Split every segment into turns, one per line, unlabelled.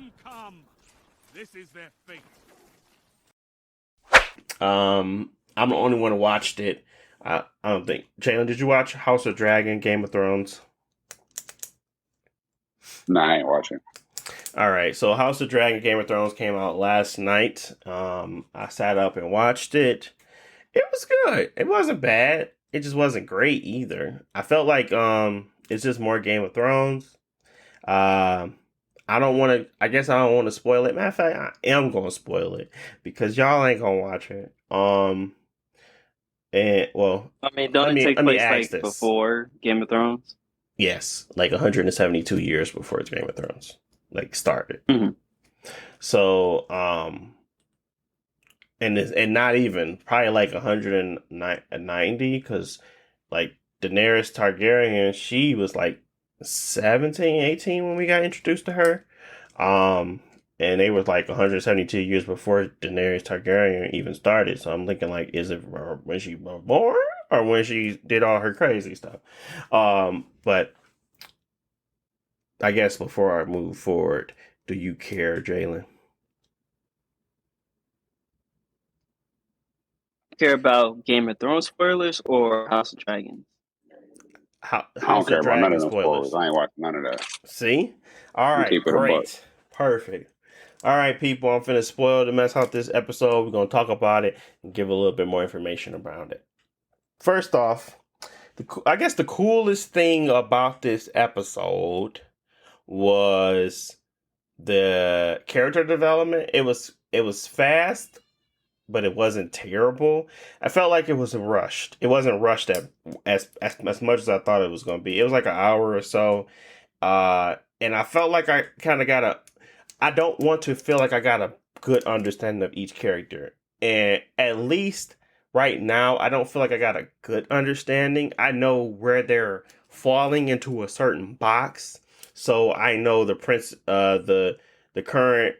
them come. This is their fate.
I'm the only one who watched it. I don't think. Jalen, did you watch House of Dragon, Game of Thrones?
Nah, I ain't watching.
All right, so House of Dragon, Game of Thrones came out last night. I sat up and watched it. It was good. It wasn't bad. It just wasn't great either. I felt like it's just more Game of Thrones. Um, I don't want to. I guess I don't want to spoil it. Matter of fact, I am going to spoil it because y'all ain't gonna watch it. And well,
I mean, don't it take
let me
place
ask
like
this.
before Game of Thrones?
Yes, like 172 years before it's Game of Thrones like started.
Mhm.
So, and not even probably like 190 because like Daenerys Targaryen, she was like 17, 18 when we got introduced to her. And they were like 172 years before Daenerys Targaryen even started. So I'm thinking like, is it when she was born or when she did all her crazy stuff? But I guess before I move forward, do you care, Jalen?
Care about Game of Thrones spoilers or House of Dragons?
I don't
House
care
of
about none
Dragon
of them
spoilers.
spoilers. I ain't watching none of that.
See? All
You
right,
keep it a buck.
great. Perfect. All right, people, I'm finna spoil the mess out this episode. We're gonna talk about it and give a little bit more information about it. First off, I guess the coolest thing about this episode was the character development. It was fast, but it wasn't terrible. I felt like it was rushed. It wasn't rushed as much as I thought it was going to be. It was like an hour or so, and I felt like I kind of got a. I don't want to feel like I got a good understanding of each character, and at least right now, I don't feel like I got a good understanding. I know where they're falling into a certain box, so I know the the current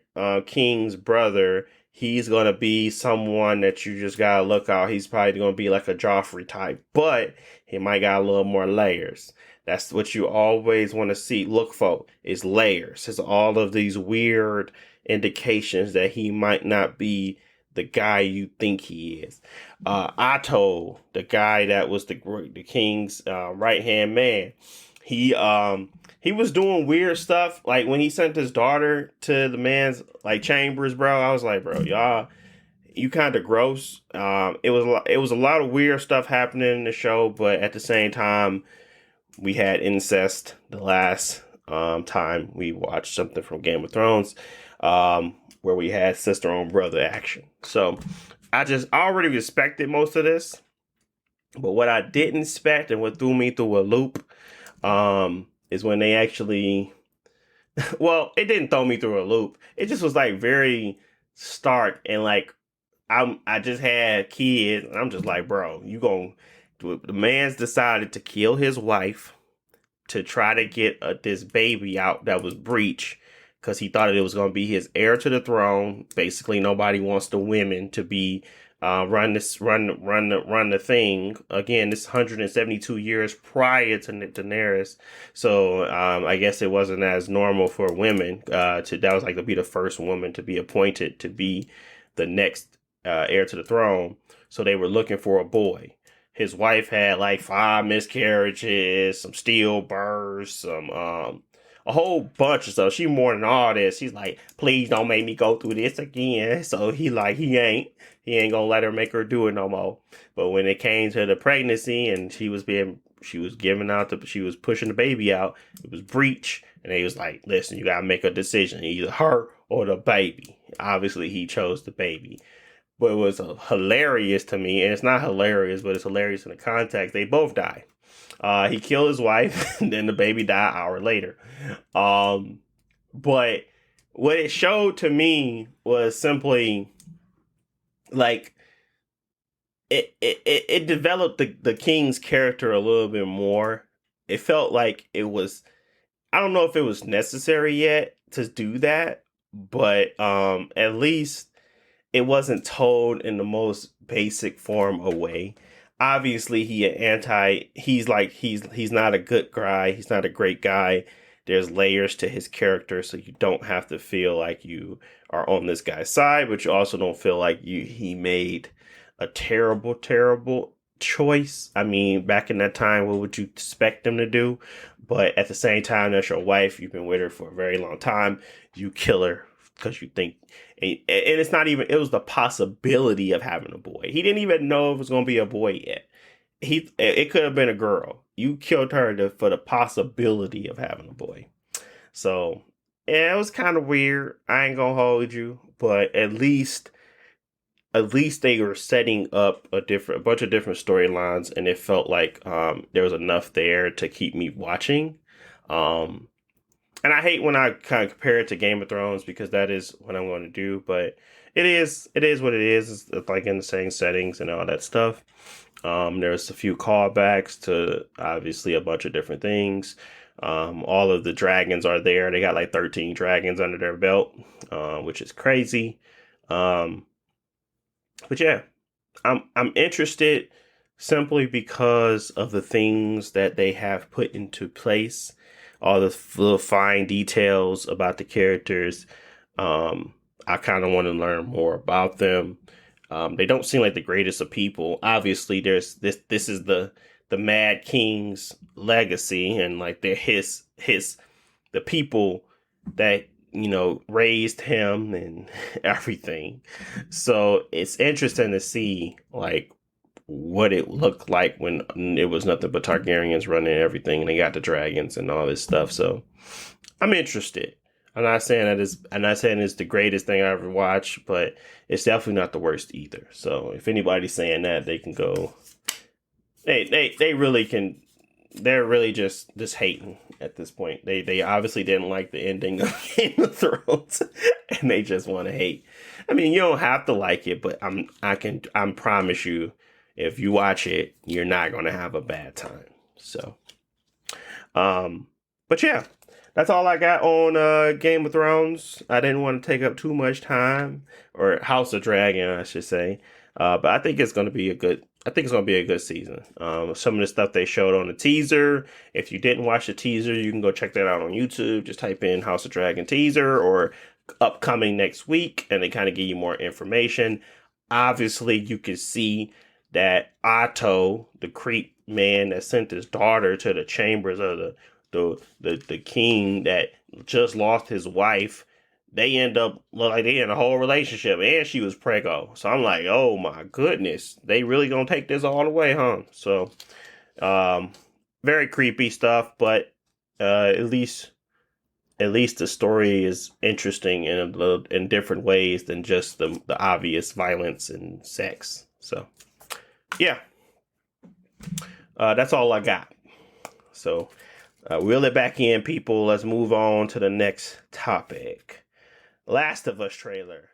king's brother. He's gonna be someone that you just gotta look out. He's probably gonna be like a Joffrey type, but he might got a little more layers. That's what you always want to see. Look for is layers. It's all of these weird indications that he might not be the guy you think he is. Otto, the guy that was the king's right hand man, he he was doing weird stuff. Like when he sent his daughter to the man's like chambers, bro. I was like, bro, y'all, you kind of gross. It was a lot of weird stuff happening in the show, but at the same time, we had incest the last time we watched something from Game of Thrones, where we had sister on brother action. So I already respected most of this, but what I didn't expect and what threw me through a loop, is when they actually, well, it didn't throw me through a loop. It just was like very stark and like I just had kids and I'm just like, bro, the man's decided to kill his wife to try to get this baby out that was breech because he thought it was going to be his heir to the throne. Basically, nobody wants the women to be run the thing again. This 172 years prior to Daenerys, so I guess it wasn't as normal for women that was like to be the first woman to be appointed to be the next heir to the throne. So they were looking for a boy. His wife had like 5 miscarriages, some stillbirths, some a whole bunch of stuff. She more than all this. She's like, please don't make me go through this again. So he ain't gonna let her make her do it no more. But when it came to the pregnancy and she was pushing the baby out, it was breech. And he was like, listen, you gotta make a decision, either her or the baby. Obviously he chose the baby. But it was hilarious to me, and it's not hilarious, but it's hilarious in the context. They both die. He killed his wife, and then the baby died an hour later. But what it showed to me was simply like it developed the king's character a little bit more. It felt like it was. I don't know if it was necessary yet to do that, but at least it wasn't told in the most basic form of way. Obviously, he's not a good guy. He's not a great guy. there's layers to his character, so you don't have to feel like you are on this guy's side, but you also don't feel like he made a terrible choice. I mean, back in that time, what would you expect him to do? But at the same time, that's your wife. You've been with her for a very long time. You kill her because you think, and it's not even, it was the possibility of having a boy. He didn't even know if it was going to be a boy yet. It could have been a girl. You killed her for the possibility of having a boy. So, yeah, it was kind of weird. I ain't gonna hold you, but at least they were setting up a bunch of different storylines, and it felt like there was enough there to keep me watching. And I hate when I kind of compare it to Game of Thrones, because that is what I'm going to do. But it is what it is. It's like in the same settings and all that stuff. There's a few callbacks to obviously a bunch of different things. All of the dragons are there. They got like 13 dragons under their belt, which is crazy. But yeah, I'm interested simply because of the things that they have put into place, all the little fine details about the characters. I kind of want to learn more about them. They don't seem like the greatest of people. Obviously, there's this is the Mad King's legacy, and like they're the people that, you know, raised him and everything. So it's interesting to see like what it looked like when it was nothing but Targaryens running everything, and they got the dragons and all this stuff. So I'm interested. I'm not saying it's the greatest thing I ever watched, but it's definitely not the worst either. So if anybody's saying that, they can go. They really can. They're really just hating at this point. They obviously didn't like the ending of Game of Thrones, and they just want to hate. I mean, you don't have to like it, but I promise you, if you watch it, you're not gonna have a bad time. So, but yeah. That's all I got on Game of Thrones. I didn't want to take up too much time, or House of Dragon, I should say. But I think it's going to be a good season. Some of the stuff they showed on the teaser. If you didn't watch the teaser, you can go check that out on YouTube. Just type in House of Dragon teaser or upcoming next week, and they kind of give you more information. Obviously, you can see that Otto, the creep man that sent his daughter to the chambers of the king that just lost his wife, they end up like they in a whole relationship, and she was preggo. So I'm like, oh my goodness, they really gonna take this all the way, huh? So, very creepy stuff, but at least the story is interesting in different ways than just the obvious violence and sex. So, yeah, that's all I got. So. Reel it back in, people. Let's move on to the next topic. Last of Us trailer.